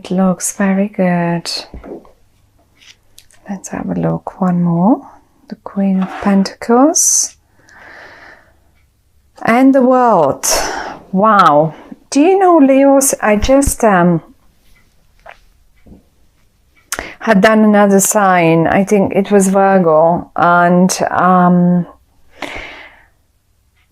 It looks very good. Let's have a look. One more. The Queen of Pentacles. And the World. Wow. Do you know, Leos, I just had done another sign. I think it was Virgo. And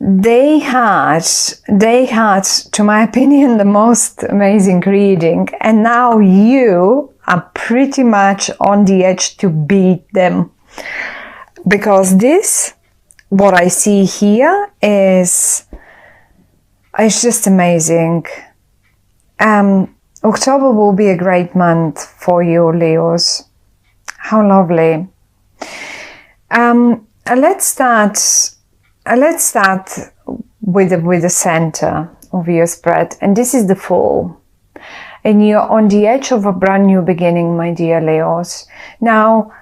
they had, to my opinion, the most amazing reading. And now you are pretty much on the edge to beat them. Because this, what I see here is, it's just amazing. October will be a great month for you, Leos. How lovely. Let's start with the center of your spread, and this is the Fool. And you're on the edge of a brand new beginning, my dear Leos. Now,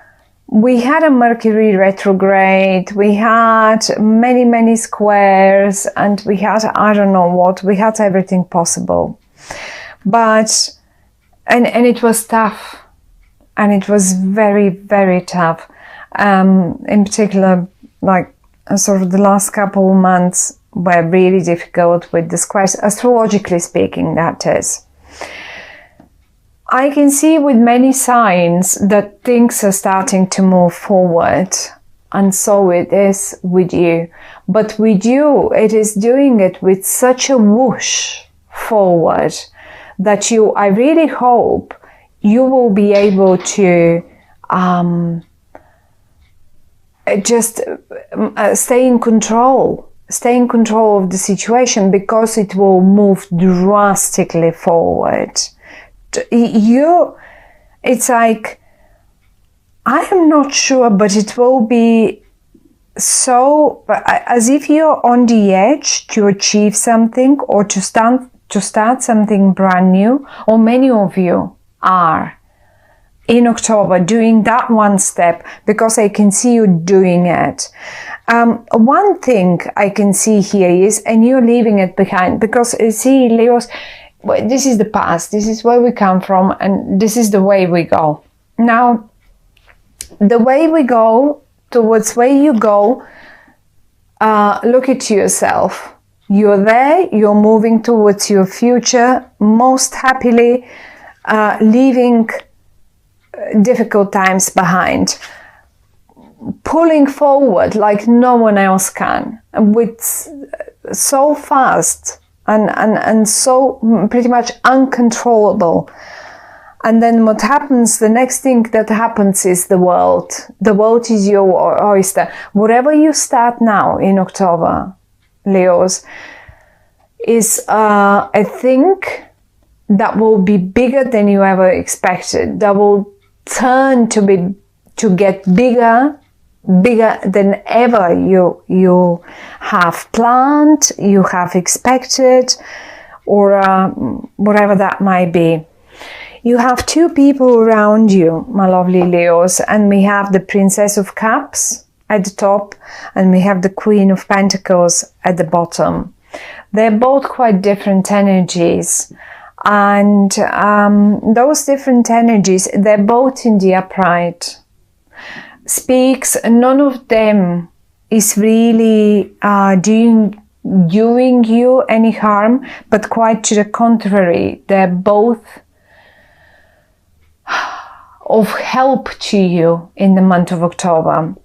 we had a Mercury retrograde, we had many squares, and we had, I don't know what, we had everything possible. But, and it was tough, and it was very tough. In particular, like, sort of the last couple of months were really difficult with the squares, astrologically speaking, that is. I can see with many signs that things are starting to move forward, and so it is with you. But with you, it is doing it with such a whoosh forward that I really hope you will be able to just stay in control of the situation, because it will move drastically forward. It's like, I am not sure, but it will be so, as if you're on the edge to achieve something or to start something brand new, or many of you are in October doing that one step, because I can see you doing it. One thing I can see here is, and you're leaving it behind, because see, Leos, this is the past, this is where we come from, and this is the way we go. Now, the way we go, towards where you go, look at yourself. You're there, you're moving towards your future, most happily, leaving difficult times behind, pulling forward like no one else can, with so fast and so pretty much uncontrollable. And then what happens, the next thing that happens is the world. The world is your oyster. Whatever you start now in October, Leos, is a thing that will be bigger than you ever expected. That will turn to get bigger than ever you have planned, you have expected, or whatever that might be. You have two people around you, my lovely Leos, and we have the Princess of Cups at the top, and we have the Queen of Pentacles at the bottom. They're both quite different energies. And those different energies, they're both in the upright. Speaks, none of them is really doing you any harm, but quite to the contrary. They're both of help to you in the month of October.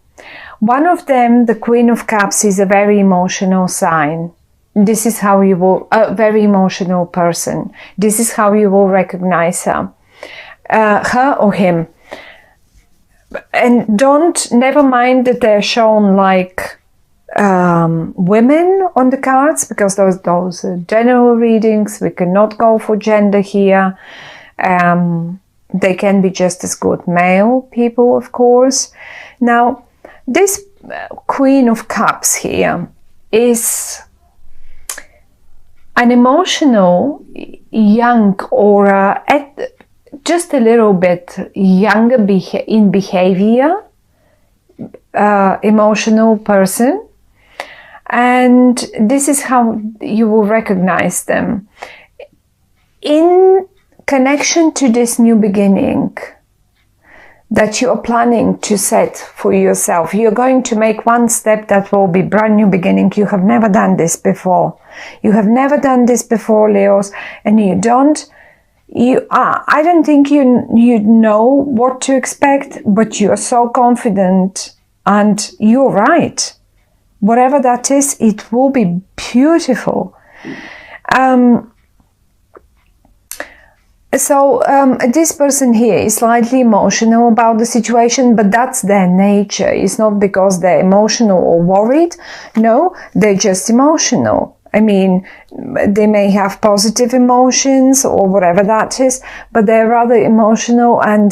One of them, the Queen of Cups, is a very emotional sign. This is how you will, a very emotional person. This is how you will recognize her. Her or him. And never mind that they're shown like women on the cards, because those are general readings. We cannot go for gender here. They can be just as good male people, of course. Now, this Queen of Cups here is an emotional, young, or just a little bit younger in behavior, emotional person. And this is how you will recognize them. In connection to this new beginning that you are planning to set for yourself. You're going to make one step that will be brand new beginning. You have never done this before. You have never done this before, Leos, and I don't think you know what to expect, but you are so confident, and you're right. Whatever that is, it will be beautiful. This person here is slightly emotional about the situation, but that's their nature. It's not because they're emotional or worried. No, they're just emotional. I mean, they may have positive emotions or whatever that is, but they're rather emotional and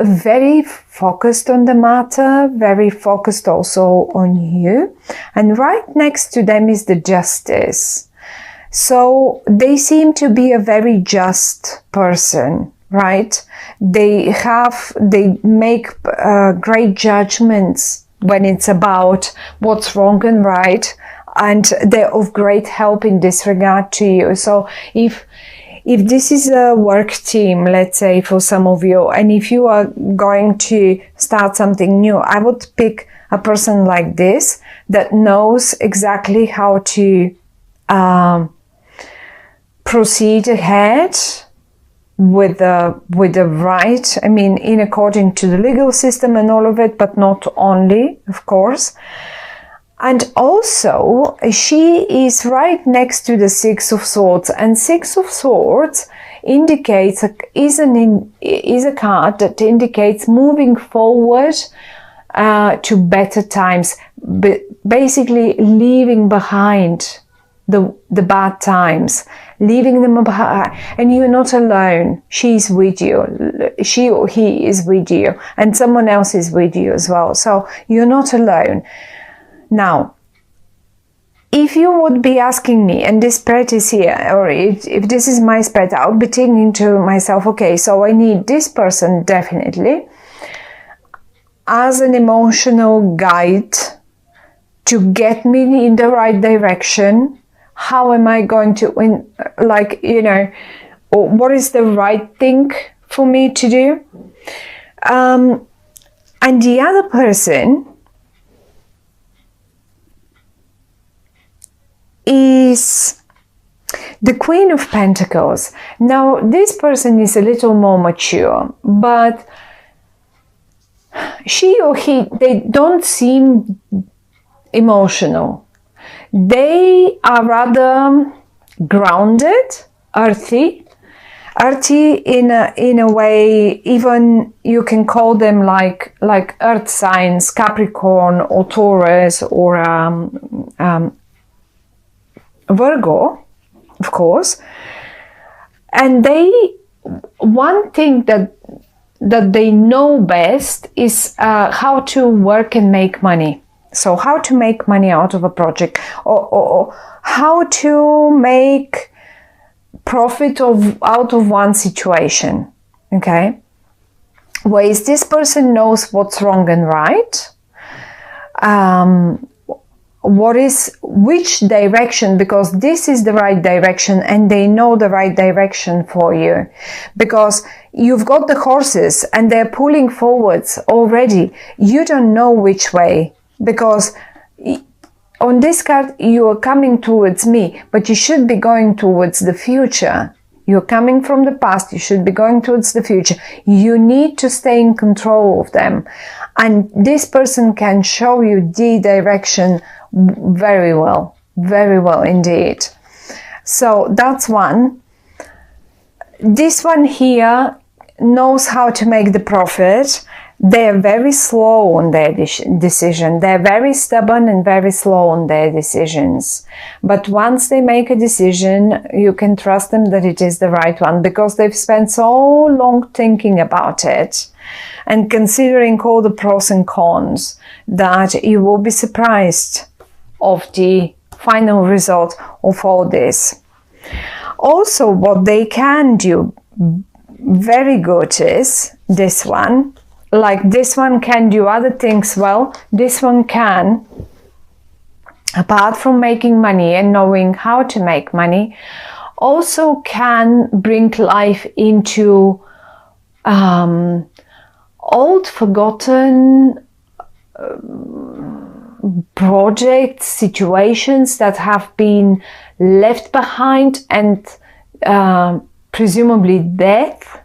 very focused on the matter, very focused also on you. And right next to them is the Justice. So they seem to be a very just person, right? They make great judgments when it's about what's wrong and right, and they're of great help in this regard to you. So if this is a work team, let's say for some of you, and if you are going to start something new, I would pick a person like this that knows exactly how to proceed ahead with the right, I mean, in according to the legal system and all of it, but not only, of course. And also, she is right next to the Six of Swords, and Six of Swords indicates is a card that indicates moving forward to better times, but basically leaving behind the bad times, leaving them behind, and you're not alone. She's with you, she or he is with you, and someone else is with you as well. So you're not alone. Now, if you would be asking me, and this spread is here, or if this is my spread, I would be thinking to myself, okay, so I need this person definitely as an emotional guide to get me in the right direction. How am I going to win? Like, you know, what is the right thing for me to do? And the other person is the Queen of Pentacles. Now, this person is a little more mature, but she or he, they don't seem emotional. They are rather grounded, earthy in a way. Even you can call them like earth signs, Capricorn or Taurus or Virgo, of course. And one thing that they know best is how to work and make money. So how to make money out of a project, or how to make profit out of one situation, okay? Whereas this person knows what's wrong and right, which direction, because this is the right direction, and they know the right direction for you, because you've got the horses and they're pulling forwards already. You don't know which way, because on this card you are coming towards me, but you should be going towards the future. You're coming from the past, you should be going towards the future. You need to stay in control of them, and this person can show you the direction very well indeed. So that's one. This one here knows how to make the profit. They're very slow on their decision. They're very stubborn and very slow on their decisions. But once they make a decision, you can trust them that it is the right one, because they've spent so long thinking about it and considering all the pros and cons that you will be surprised of the final result of all this. Also, what they can do very good is this one. Like this one can do other things well. This one can, apart from making money and knowing how to make money, also can bring life into old forgotten projects, situations that have been left behind, and presumably death.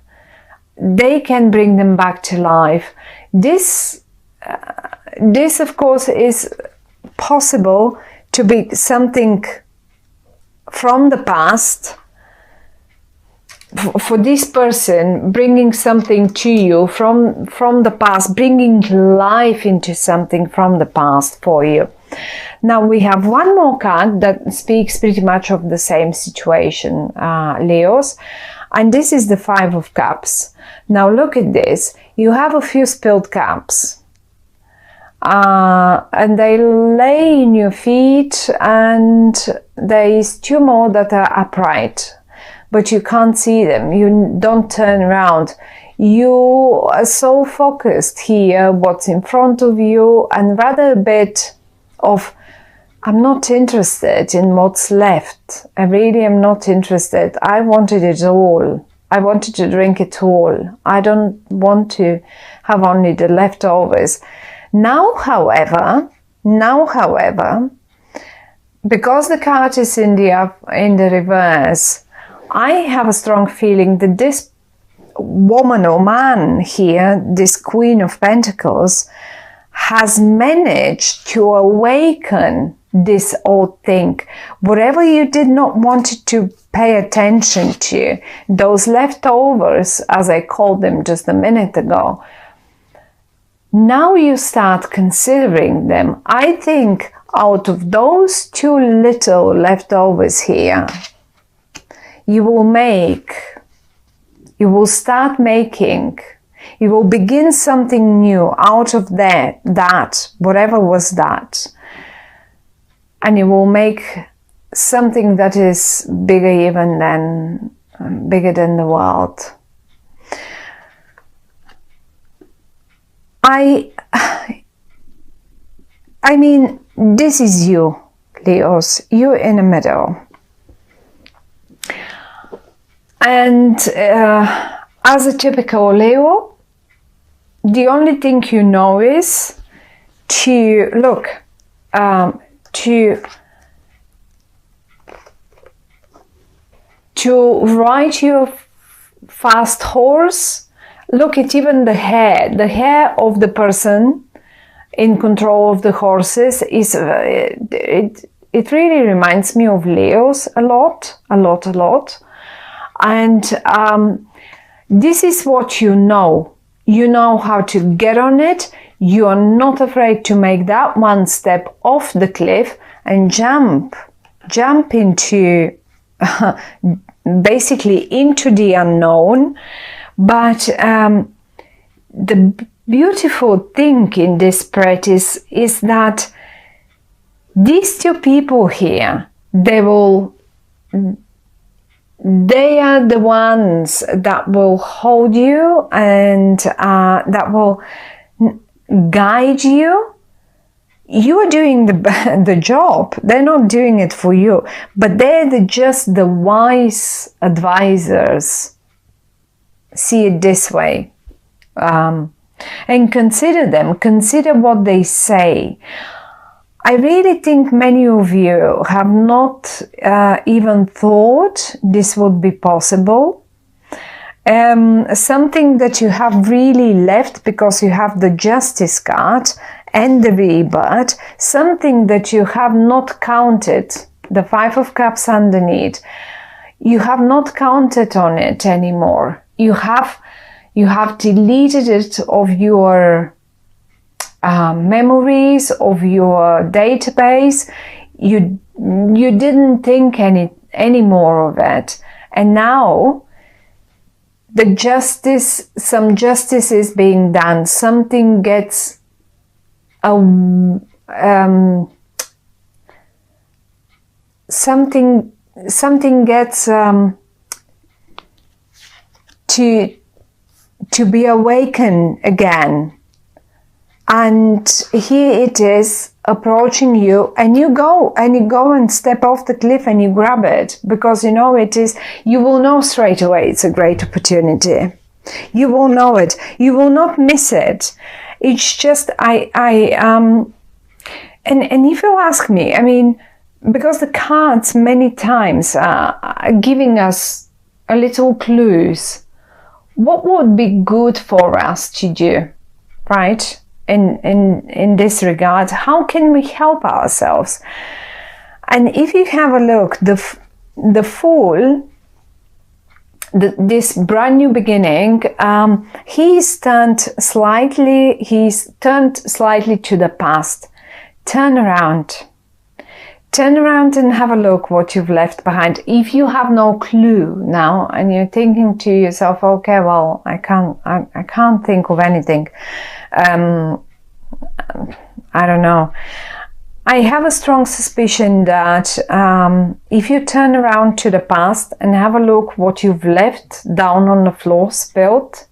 They can bring them back to life. This of course is possible to be something from the past, for this person bringing something to you from the past, bringing life into something from the past for you. Now we have one more card that speaks pretty much of the same situation, Leos, and this is the Five of Cups. Now look at this. You have a few spilled cups, and they lay in your feet, and there is two more that are upright, but you can't see them. You don't turn around. You are so focused here, what's in front of you, and rather a bit of, I'm not interested in what's left. I really am not interested. I wanted it all. I wanted to drink it all. I don't want to have only the leftovers. Now, however, because the card is in the reverse, I have a strong feeling that this woman or man here, this Queen of Pentacles, has managed to awaken this old thing. Whatever you did not want to pay attention to, those leftovers, as I called them just a minute ago, now you start considering them. I think out of those two little leftovers here, you will start making, you will begin something new out of that, whatever was that. And you will make something that is bigger than the world. I mean, this is you, Leos. You're in the middle. And as a typical Leo, the only thing you know is to look, to ride your fast horse. Look at even the hair of the person in control of the horses is, it really reminds me of Leos a lot. And this is what you know. You know how to get on it. You are not afraid to make that one step off the cliff and jump into basically into the unknown. But the beautiful thing in this spread is that these two people here, they are the ones that will hold you and that will guide you. You are doing the job. They're not doing it for you, but they're just the wise advisors. See it this way, and consider them. Consider what they say. I really think many of you have not even thought this would be possible. Something that you have really left because you have the Justice card and the Rebirth, something that you have not counted, the Five of Cups underneath, you have not counted on it anymore. You have deleted it of your memories, of your database. You didn't think any more of it, and now some justice is being done. Something gets something gets to be awakened again. And here it is approaching you, and you go and step off the cliff and you grab it, because you know it is, you will know straight away it's a great opportunity. You will know it. You will not miss it. It's just, and if you ask me, I mean, because the cards many times are giving us a little clues, what would be good for us to do, right? In this regard, how can we help ourselves? And if you have a look, the Fool, this brand new beginning, he's turned slightly to the past. Turn around and have a look what you've left behind. If you have no clue now and you're thinking to yourself, okay, well, I can't think of anything. I don't know. I have a strong suspicion that if you turn around to the past and have a look what you've left down on the floor, spilled,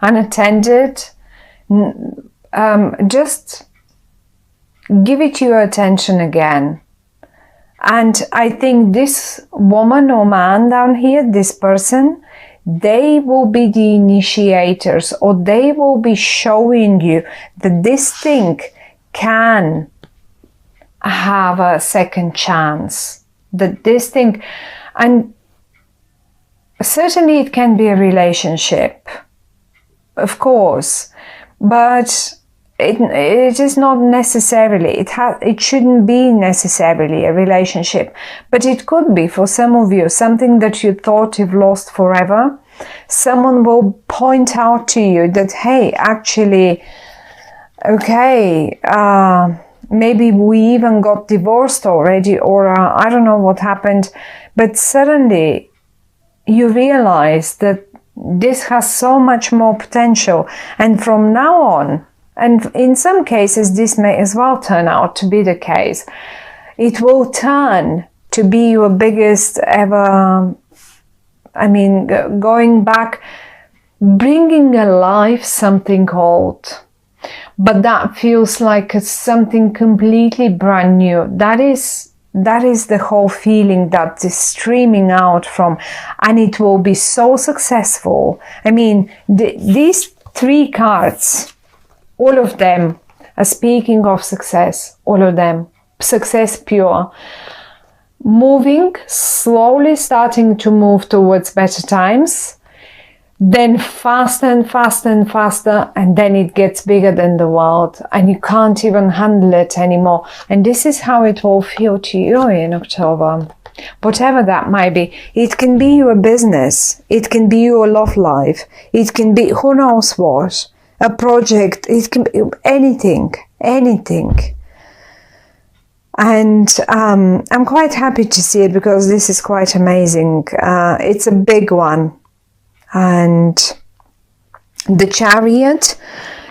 unattended, just give it your attention again. And I think this woman or man down here, this person, they will be the initiators, or they will be showing you that this thing can have a second chance. That this thing, and certainly it can be a relationship, of course, but it is not necessarily, it shouldn't be necessarily a relationship, but it could be for some of you something that you thought you've lost forever. Someone will point out to you that, hey, actually, okay, maybe we even got divorced already, or I don't know what happened, but suddenly you realize that this has so much more potential, and from now on, and in some cases this may as well turn out to be the case, it will turn to be your biggest ever, I mean, going back, bringing alive something old, but that feels like it's something completely brand new. That is the whole feeling that is streaming out from, and it will be so successful. I mean, these three cards, all of them are speaking of success, all of them, success pure. Moving, slowly starting to move towards better times, then faster and faster and faster, and then it gets bigger than the world, and you can't even handle it anymore. And this is how it will feel to you in October. Whatever that might be, it can be your business, it can be your love life, it can be who knows what, a project, it can be anything. And I'm quite happy to see it, because this is quite amazing. It's a big one. And the Chariot,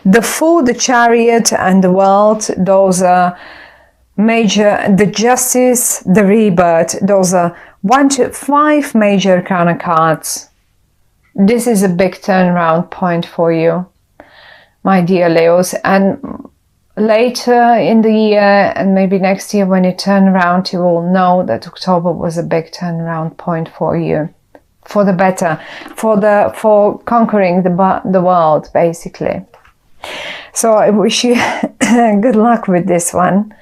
the Fool, the Chariot, and the World, those are major, the Justice, the Rebirth, those are 1 to 5 major arcana cards. This is a big turnaround point for you, my dear Leos. And later in the year, and maybe next year, when you turn around, you will know that October was a big turnaround point for you, for the better, for conquering the world, basically. So I wish you good luck with this one.